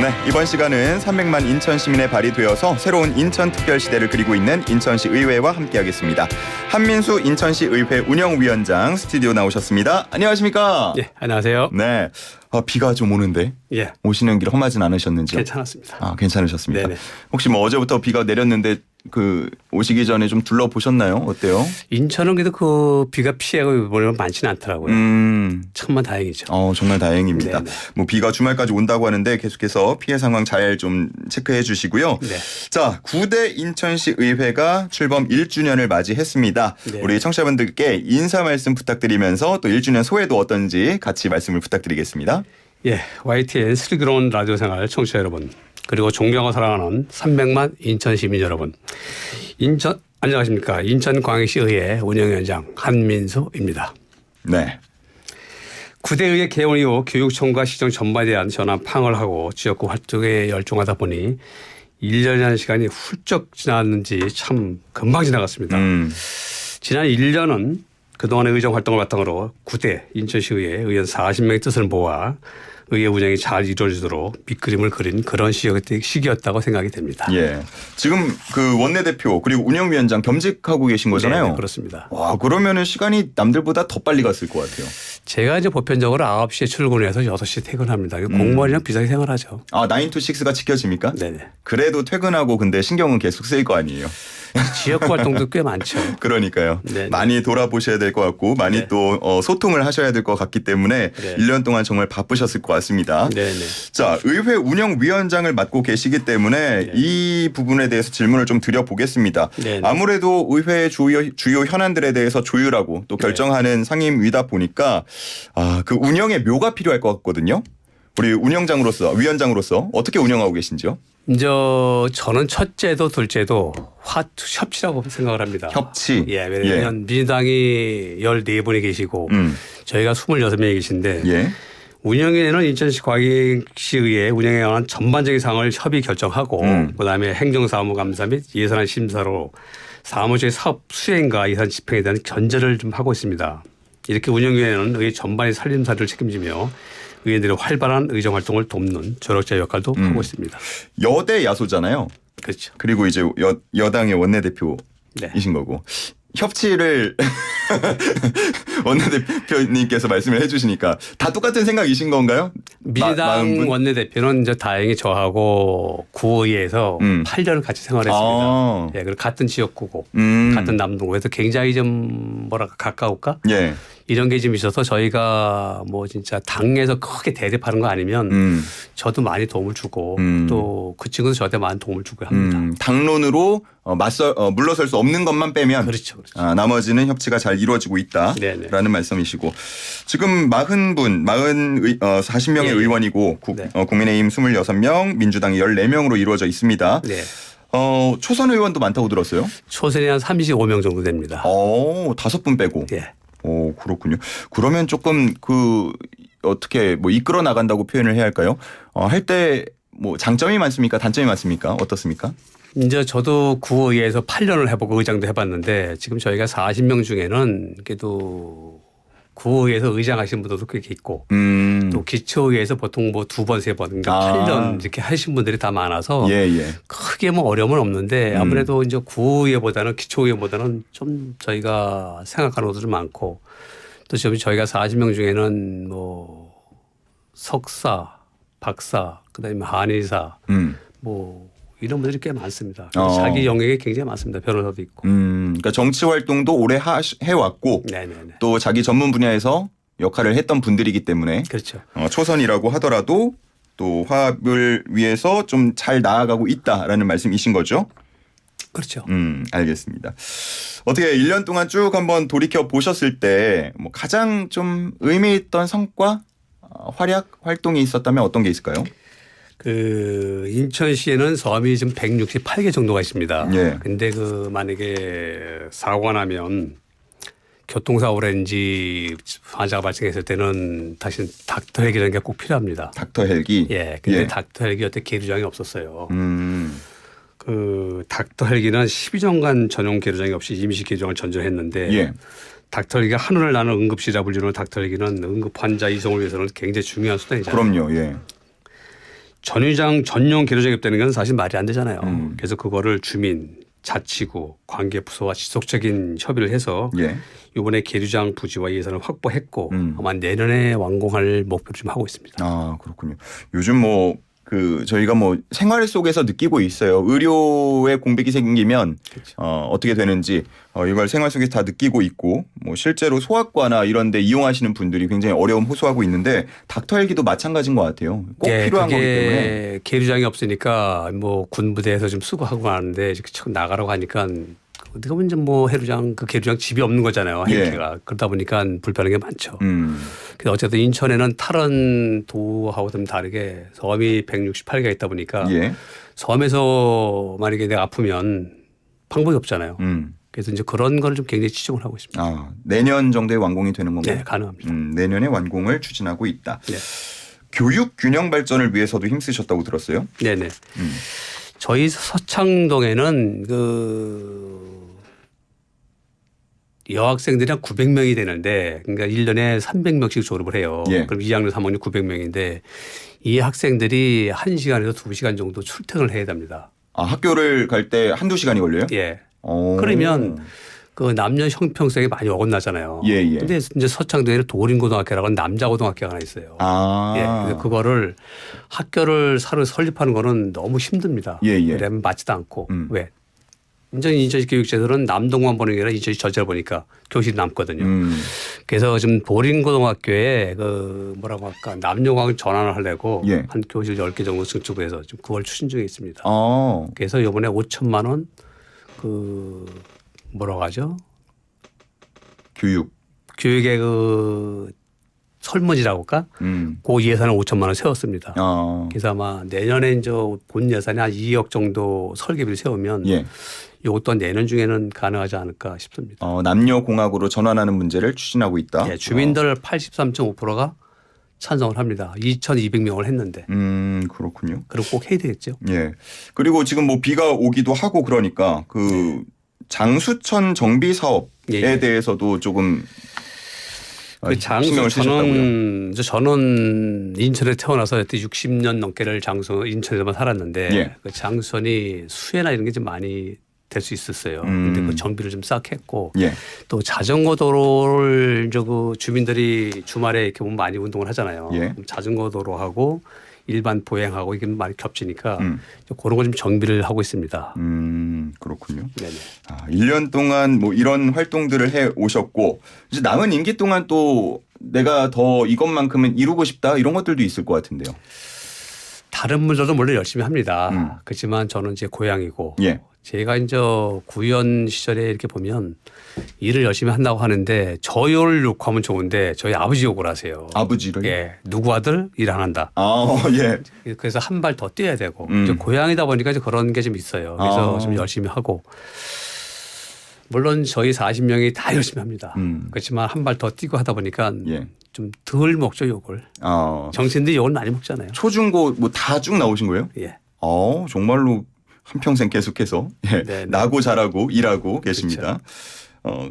네, 이번 시간은 300만 인천 시민의 발이 되어서 새로운 인천 특별 시대를 그리고 있는 인천시 의회와 함께하겠습니다. 한민수 인천시 의회 운영위원장 스튜디오 나오셨습니다. 안녕하십니까? 예, 안녕하세요. 네, 비가 좀 오는데 예, 오시는 길 험하진 않으셨는지요? 괜찮았습니다. 괜찮으셨습니까? 네네. 혹시 뭐 어제부터 비가 내렸는데 오시기 전에 좀 둘러보셨나요? 어때요? 인천은 그래도 그 비가 피해가 보면 많지는 않더라고요. 천만 다행이죠. 정말 다행입니다. 네네. 뭐 비가 주말까지 온다고 하는데 계속해서 피해 상황 잘 좀 체크해 주시고요. 네. 자, 9대 인천시 의회가 출범 1주년을 맞이했습니다. 네. 우리 청취자분들께 인사 말씀 부탁드리면서 또 1주년 소회도 어떤지 같이 말씀을 부탁드리겠습니다. 예, YTN 슬기로운 라디오 생활 청취자 여러분, 그리고 존경하고 사랑하는 300만 인천 시민 여러분, 안녕하십니까? 인천광역시 의회 운영위원장 한민수입니다. 네. 9대 의회 개원 이후 교육청과 시정 전반에 대한 전환 팡을 하고 지역구 활동에 열중하다 보니 1년이라는 시간이 훌쩍 지났는지 참 금방 지나갔습니다. 지난 1년은 그동안의 의정 활동을 바탕으로 9대 인천시의회 의원 40명의 뜻을 모아 의회 운영이 잘 이루어지도록 밑그림을 그린 그런 시기였다고 생각이 됩니다. 예. 지금 그 원내대표 그리고 운영위원장 겸직하고 계신 거잖아요. 네, 그렇습니다. 와, 그러면은 시간이 남들보다 더 빨리 갔을 것 같아요. 제가 이제 보편적으로 9시에 출근해서 6시에 퇴근합니다. 공무원이랑 비슷하게 생활하죠. 9 to 6가 지켜집니까? 네네. 그래도 퇴근하고 근데 신경은 계속 쓰일 거 아니에요. 지역구 활동도 꽤 많죠. 그러니까요. 네네. 많이 돌아보셔야 될 것 같고 많이 네. 또 소통을 하셔야 될 것 같기 때문에 네. 1년 동안 정말 바쁘셨을 것 같습니다. 네네. 자, 의회 운영위원장을 맡고 계시기 때문에 네. 이 부분에 대해서 질문을 좀 드려보겠습니다. 네네. 아무래도 의회 주요 현안들에 대해서 조율하고 또 결정하는 상임위다 보니까 그 운영의 묘가 필요할 것 같거든요. 우리 위원장으로서 어떻게 운영하고 계신지요? 이제 저는 첫째도 둘째도 협치라고 생각을 합니다. 협치. 예, 왜냐하면 민주당이 14분이 계시고 저희가 26명이 계신데 예. 운영에는 인천시 광역시의회 운영에 관한 전반적인 사항을 협의 결정하고 그다음에 행정사무감사 및 예산안 심사로 사무처의 사업 수행과 예산 집행에 대한 견제를 좀 하고 있습니다. 이렇게 운영위원회는 의회 전반의 살림살이를 책임지며 의원들의 활발한 의정 활동을 돕는 조력자 역할도 하고 있습니다. 여대 야소잖아요. 그렇죠. 그리고 이제 여당의 원내대표이신 네. 거고. 협치를 원내대표님께서 말씀을 해 주시니까 다 똑같은 생각이신 건가요? 민주당 원내대표는 이제 다행히 저하고 구의회에서 8년을 같이 생활했습니다. 예, 그리고 같은 지역구고 같은 남동구에서 굉장히 좀 가까울까? 예. 이런 게 좀 있어서 저희가 뭐 진짜 당에서 크게 대립하는 거 아니면 저도 많이 도움을 주고 또 그 친구도 저한테 많은 도움을 주고 합니다. 당론으로 물러설 수 없는 것만 빼면 그렇죠. 나머지는 협치가 잘 이루어지고 있다라는 네네. 말씀이시고 지금 40명의 예, 예. 의원이고 네. 국민의힘 26명, 민주당이 14명으로 이루어져 있습니다. 네. 초선 의원도 많다고 들었어요? 초선이 한 35명 정도 됩니다. 5분 빼고. 예. 오, 그렇군요. 그러면 조금 어떻게 뭐 이끌어 나간다고 표현을 해야 할까요? 할 때 뭐 장점이 많습니까? 단점이 많습니까? 어떻습니까? 이제 저도 구의회에서 8년을 해보고 의장도 해봤는데 지금 저희가 40명 중에는 그래도 구의회에서 의장하신 분들도 꽤 있고 또 기초의회에서 보통 뭐 2번, 3번 그러니까 8년 이렇게 하신 분들이 다 많아서 크게 뭐 어려움은 없는데 아무래도 이제 구의회보다는 기초의회보다는 좀 저희가 생각하는 것도 좀 많고 또 지금 저희가 40명 중에는 뭐 석사, 박사, 그다음에 한의사 뭐 이런 분들이 꽤 많습니다. 자기 영역이 굉장히 많습니다. 변호사도 있고. 그러니까 정치 활동도 오래 해왔고 네네네. 또 자기 전문 분야에서 역할을 했던 분들이기 때문에 그렇죠. 초선이라고 하더라도 또 화합을 위해서 좀 잘 나아가고 있다라는 말씀이신 거죠? 그렇죠. 알겠습니다. 어떻게 1년 동안 쭉 한번 돌이켜 보셨을 때 뭐 가장 좀 의미 있던 성과, 활동이 있었다면 어떤 게 있을까요? 인천시에는 섬이 지금 168개 정도가 있습니다. 예. 근데 만약에 사고가 나면 교통사고라든지 환자가 발생했을 때는 다시 닥터 헬기라는 게 꼭 필요합니다. 닥터 헬기. 예. 근데 닥터 헬기 어때 계류장이 없었어요. 닥터 헬기는 12년간 전용 계류장이 없이 임시 계류장을 전전했는데 닥터 헬기가 하늘을 나는 응급실이라 불리는 닥터 헬기는 응급 환자 이송을 위해서는 굉장히 중요한 수단이잖아요. 그럼요. 예. 전회장 전용 계류장이 없다는 건 사실 말이 안 되잖아요. 그래서 그거를 주민, 자치구, 관계 부서와 지속적인 협의를 해서 예. 이번에 계류장 부지와 예산을 확보했고 아마 내년에 완공할 목표를 좀 하고 있습니다. 아, 그렇군요. 요즘 뭐 저희가 뭐 생활 속에서 느끼고 있어요. 의료에 공백이 생기면 그렇죠. 어떻게 되는지 이걸 생활 속에서 다 느끼고 있고 뭐 실제로 소아과나 이런 데 이용하시는 분들이 굉장히 어려움 호소하고 있는데 닥터 헬기도 마찬가지인 것 같아요. 꼭 필요한 거기 때문에. 계류장이 없으니까 뭐 군부대에서 좀 수거하고 하는데 처음 나가라고 하니까 어떻게 보면 이제 뭐 그 계류장 집이 없는 거잖아요. 헬기가. 그러다 보니까 불편한 게 많죠. 그래서 어쨌든 인천에는 다른 도하고 좀 다르게 섬이 168개가 있다 보니까 예. 섬에서 만약에 내가 아프면 방법이 없잖아요. 그래서 이제 그런 거를 좀 굉장히 치중을 하고 있습니다. 아, 내년 정도에 완공이 되는 건가요? 네, 가능합니다. 내년에 완공을 추진하고 있다. 네. 교육 균형 발전을 위해서도 힘쓰셨다고 들었어요. 네네. 저희 서창동에는 여학생들이 한 900명이 되는데 그러니까 1년에 300명씩 졸업을 해요. 예. 그럼 2학년 3학년 900명인데 이 학생들이 1시간에서 2시간 정도 출퇴근을 해야 됩니다. 아, 학교를 갈 때 한두 시간이 걸려요? 예. 오. 그러면 그 남녀 형평성이 많이 어긋나잖아요. 예, 예. 근데 이제 서창동에는 도림고등학교라고 하는 남자 고등학교가 하나 있어요. 아. 예. 그래서 그거를 학교를 새로 설립하는 거는 너무 힘듭니다. 예, 예. 왜냐하면 맞지도 않고. 왜? 인천시 교육제도는 남동만 보는 게 아니라 인천시 전체를 보니까 교실이 남거든요. 그래서 지금 도림고등학교에 뭐라고 할까 남녀광 전환을 하려고 예. 한 교실 10개 정도 증축을 해서 지금 9월 추진 중에 있습니다. 아. 그래서 이번에 5천만 원 뭐라고 하죠? 교육의 설문지라고 할까? 그 예산을 5천만 원 세웠습니다. 아. 그래서 아마 내년에 이제 본 예산이 한 2억 정도 설계비를 세우면 예. 이것 또한 내년 중에는 가능하지 않을까 싶습니다. 남녀 공학으로 전환하는 문제를 추진하고 있다. 예, 주민들 83.5%가 찬성을 합니다. 2,200명을 했는데. 그렇군요. 그리고 꼭 해야 되겠죠. 예. 그리고 지금 뭐 비가 오기도 하고 그러니까 장수천 정비 사업에 예, 예. 대해서도 조금 신경을 쓰셨다고요. 저는 인천에 태어나서 60년 넘게를 인천에서만 살았는데 예. 그 장선이 수해나 이런 게 좀 많이 될 수 있었어요. 근데 그 정비를 좀 싹 했고 예. 또 자전거 도로를 주민들이 주말에 이렇게 보면 많이 운동을 하잖아요. 예. 자전거 도로하고 일반 보행하고 이게 많이 겹치니까 그런 걸 좀 정비를 하고 있습니다. 그렇군요. 네네. 1년 동안 뭐 이런 활동들을 해 오셨고 이제 남은 임기 동안 또 내가 더 이것만큼은 이루고 싶다 이런 것들도 있을 것 같은데요. 다른 분들도 물론 열심히 합니다. 그렇지만 저는 이제 고향이고 예. 제가 이제 구의원 시절에 이렇게 보면 일을 열심히 한다고 하는데 저를 욕하면 좋은데 저희 아버지 욕을 하세요. 아버지를? 예. 누구 아들 일 안 한다. 예. 그래서 한 발 더 뛰어야 되고 이제 고향이다 보니까 이제 그런 게 좀 있어요. 그래서 좀 열심히 하고 물론 저희 40명이 다 열심히 합니다. 그렇지만 한 발 더 뛰고 하다 보니까 예. 좀 덜 먹죠 욕을. 정치인들이 욕을 많이 먹잖아요. 초중고 뭐 다 쭉 나오신 거예요? 예. 정말로 한평생 계속해서 나고 자라고 일하고 계십니다.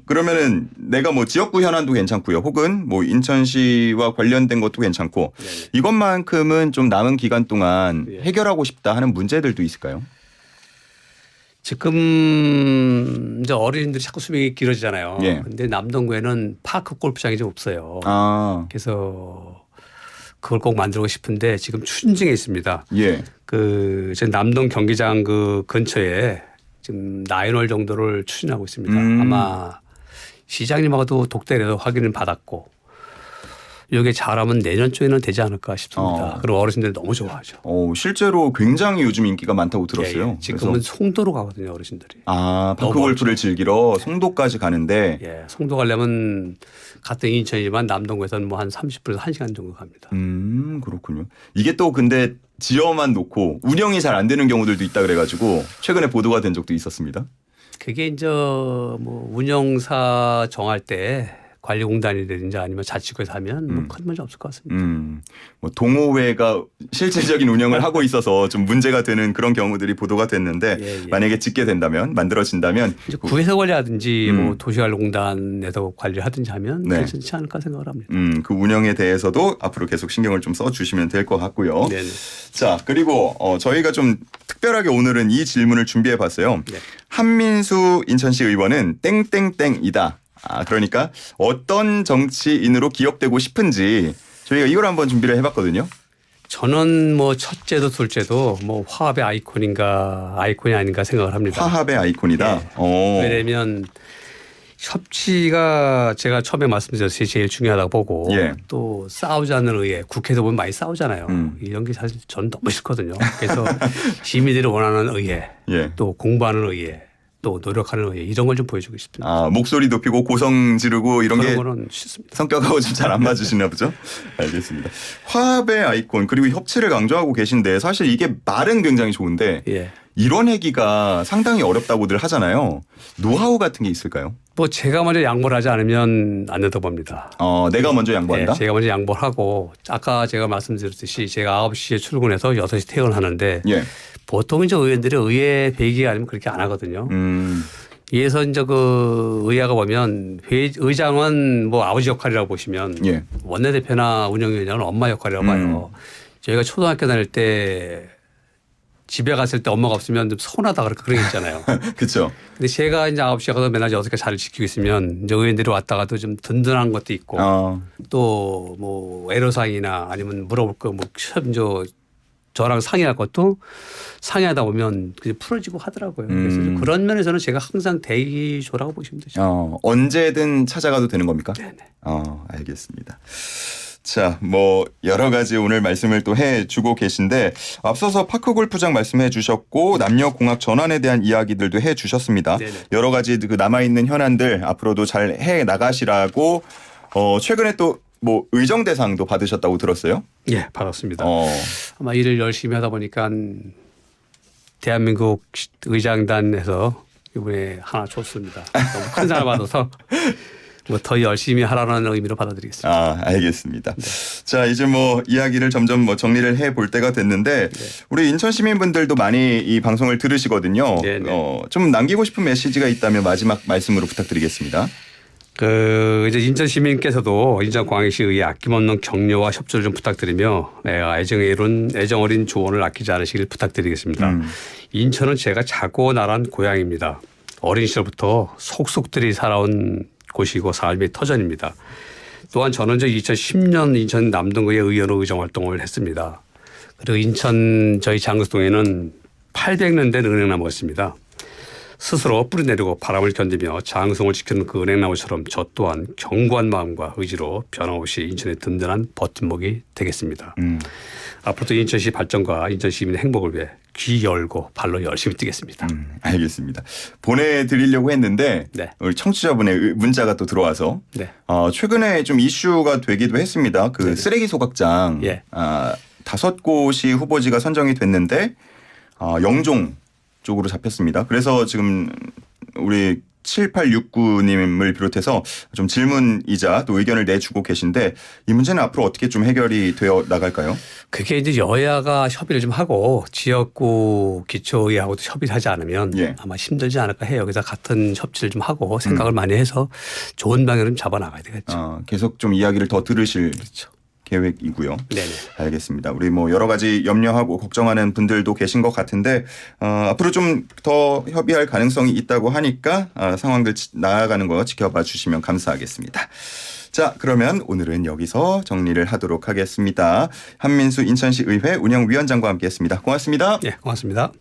그러면은 내가 뭐 지역구 현안도 괜찮고요. 혹은 뭐 인천시와 관련된 것도 괜찮고 네네. 이것만큼은 좀 남은 기간 동안 예. 해결하고 싶다 하는 문제들도 있을까요? 지금 이제 어린이들이 자꾸 수명이 길어지잖아요. 예. 근데 남동구에는 파크 골프장이 좀 없어요. 그래서 그걸 꼭 만들고 싶은데 지금 추진 중에 있습니다. 예. 제 남동 경기장 근처에 지금 나인홀 정도를 추진하고 있습니다. 아마 시장님하고도 독대에서 확인을 받았고 이게 잘하면 내년쯤에는 되지 않을까 싶습니다. 그리고 어르신들이 너무 좋아하죠. 실제로 굉장히 요즘 인기가 많다고 들었어요. 예. 지금은 송도로 가거든요, 어르신들이. 파크 골프를 즐기러 송도까지 가는데. 예, 송도 가려면 같은 인천이지만 남동구에서는 뭐 한 30분에서 1시간 정도 갑니다. 그렇군요. 이게 또 근데 지어만 놓고 운영이 잘 안 되는 경우들도 있다 그래가지고 최근에 보도가 된 적도 있었습니다. 그게 이제 뭐 운영사 정할 때 관리공단이라든지 아니면 자치구에서 하면 뭐 큰 문제 없을 것 같습니다. 뭐 동호회가 실질적인 운영을 하고 있어서 좀 문제가 되는 그런 경우들이 보도가 됐는데 예. 만약에 짓게 된다면 만들어진다면 이제 구에서 관리하든지 뭐 도시관리공단에서 관리하든지 하면 네. 괜찮지 않을까 생각을 합니다. 그 운영에 대해서도 앞으로 계속 신경을 좀 써주시면 될 것 같고요. 네네. 자, 그리고 저희가 좀 특별하게 오늘은 이 질문을 준비해봤어요. 네. 한민수 인천시 의원은 땡땡땡이다. 그러니까 어떤 정치인으로 기억되고 싶은지 저희가 이걸 한번 준비를 해봤거든요. 저는 뭐 첫째도 둘째도 뭐 화합의 아이콘이 아닌가 생각을 합니다. 화합의 아이콘이다. 네. 왜냐하면 협치가 제가 처음에 말씀드렸듯이 제일 중요하다고 보고 예. 또 싸우지 않는 의회 국회에서 보면 많이 싸우잖아요. 이런 게 사실 저는 너무 싫거든요. 그래서 시민들이 원하는 의회 예. 또 공부하는 의회 또 노력하는 의회 이런 걸 좀 보여주고 싶습니다. 목소리 높이고 고성 지르고 이런 게 그런 거는 싫습니다. 성격하고 좀 잘 안 맞으시나 보죠? 알겠습니다. 화합의 아이콘 그리고 협치를 강조하고 계신데 사실 이게 말은 굉장히 좋은데 예. 이뤄내기가 상당히 어렵다고들 하잖아요. 노하우 같은 게 있을까요? 뭐 제가 먼저 양보를 하지 않으면 안 된다고 봅니다. 내가 먼저 양보한다? 네, 제가 먼저 양보를 하고 아까 제가 말씀드렸듯이 제가 9시에 출근해서 6시 퇴근하는데 예. 보통 이제 의원들이 의회 배기가 아니면 그렇게 안 하거든요. 이에서 이제 그 의회가 보면 의장은 뭐 아버지 역할이라고 보시면 예. 원내대표나 운영위원장은 엄마 역할이라고 봐요. 저희가 초등학교 다닐 때 집에 갔을 때 엄마가 없으면 좀 서운하다 그런 게 있잖아요. 그렇죠. 근데 제가 이제 9시에 가서 맨날 6시까지 자리를 지키고 있으면 이제 의원들이 왔다가도 좀 든든한 것도 있고 또 뭐 애로사항이나 아니면 물어볼 거 뭐 저랑 상의할 것도 상의하다 보면 그냥 풀어지고 하더라고요. 그래서 그런 면에서는 제가 항상 대기조라고 보시면 되죠. 언제든 찾아가도 되는 겁니까? 네네. 알겠습니다. 자, 뭐 여러 가지 오늘 말씀을 또 해주고 계신데 앞서서 파크 골프장 말씀해 주셨고 남녀 공학 전환에 대한 이야기들도 해주셨습니다. 네네. 여러 가지 그 남아있는 현안들 앞으로도 잘 해 나가시라고 최근에 또 뭐 의정 대상도 받으셨다고 들었어요? 예, 받았습니다. 아마 일을 열심히 하다 보니까 대한민국 의장단에서 이번에 하나 줬습니다. 너무 큰 상을 받아서 뭐 더 열심히 하라는 의미로 받아들이겠습니다. 알겠습니다. 네. 자, 이제 뭐 이야기를 점점 뭐 정리를 해볼 때가 됐는데 우리 인천 시민분들도 많이 이 방송을 들으시거든요. 좀 남기고 싶은 메시지가 있다면 마지막 말씀으로 부탁드리겠습니다. 이제 인천 시민께서도 인천광역시 의회 아낌없는 격려와 협조를 좀 부탁드리며 애정 어린 조언을 아끼지 않으시길 부탁드리겠습니다. 인천은 제가 자고 나란 고향입니다. 어린 시절부터 속속들이 살아온 곳이고 삶의 터전입니다. 또한 저는 2010년 인천 남동구의 의원으로 의정 활동을 했습니다. 그리고 인천 저희 장수동에는 800년 된 은행나무가 있습니다. 스스로 뿌리내리고 바람을 견디며 장성을 지키는 그 은행나무처럼 저 또한 견고한 마음과 의지로 변함없이 인천의 든든한 버팀목이 되겠습니다. 앞으로도 인천시 발전과 인천 시민의 행복을 위해 귀 열고 발로 열심히 뛰겠습니다. 알겠습니다. 보내드리려고 했는데 네. 우리 청취자분의 문자가 또 들어와서 최근에 좀 이슈가 되기도 했습니다. 그 쓰레기 소각장 5곳이 후보지가 선정이 됐는데 영종 쪽으로 잡혔습니다. 그래서 지금 우리 7869님을 비롯해서 좀 질문이자 또 의견을 내주고 계신데 이 문제는 앞으로 어떻게 좀 해결이 되어 나갈까요? 그게 이제 여야가 협의를 좀 하고 지역구 기초의회하고도 협의를 하지 않으면 아마 힘들지 않을까 해요. 그래서 같은 협치를 좀 하고 생각을 많이 해서 좋은 방향을 좀 잡아나가야 되겠죠. 계속 좀 이야기를 더 들으실 계획이고요. 네네. 알겠습니다. 우리 뭐 여러 가지 염려하고 걱정하는 분들도 계신 것 같은데 앞으로 좀 더 협의할 가능성이 있다고 하니까 상황들 나아가는 거 지켜봐 주시면 감사하겠습니다. 자, 그러면 오늘은 여기서 정리를 하도록 하겠습니다. 한민수 인천시 의회 운영위원장과 함께했습니다. 고맙습니다. 네, 고맙습니다.